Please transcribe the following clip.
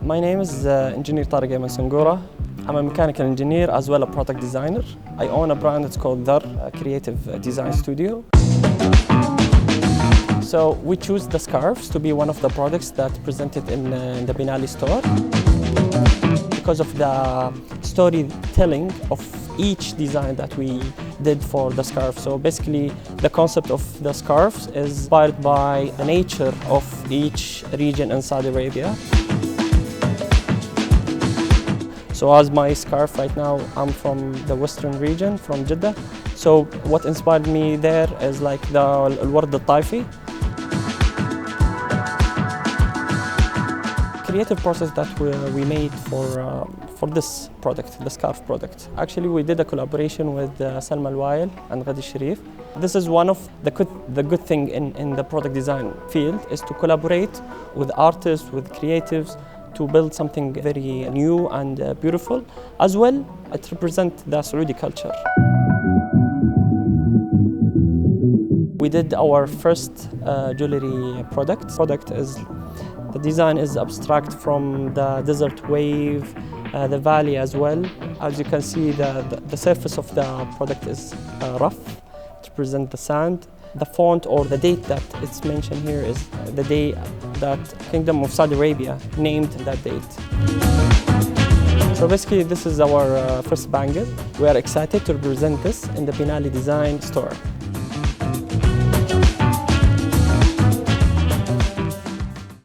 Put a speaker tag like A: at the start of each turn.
A: My name is Engineer Tariq Sangorah. I'm a mechanical engineer as well as a product designer. I own a brand that's called الذي, a creative design studio. So we choose the scarves to be one of the products that presented in the Biennale Store because of the storytelling of each design that we did for the scarf. So basically the concept of the scarves is inspired by the nature of each region in Saudi Arabia. So as my scarf right now, I'm from the western region, from Jeddah. So what inspired me there is like the الورد الطائفي. Creative process that we made for this product, the scarf product. Actually, we did a collaboration with Salma Al-Wail and Ghadi Sharif. This is one of the good thing in the product design field is to collaborate with artists, with creatives, to build something very new and beautiful. As well, it represents the Saudi culture. We did our first jewelry product. The design is abstract from the desert wave, the valley as well. As you can see, the surface of the product is rough to represent the sand. The font or the date that it's mentioned here is the day that Kingdom of Saudi Arabia named that date. So basically this is our first bangle. We are excited to present this in the Biennale Design Store.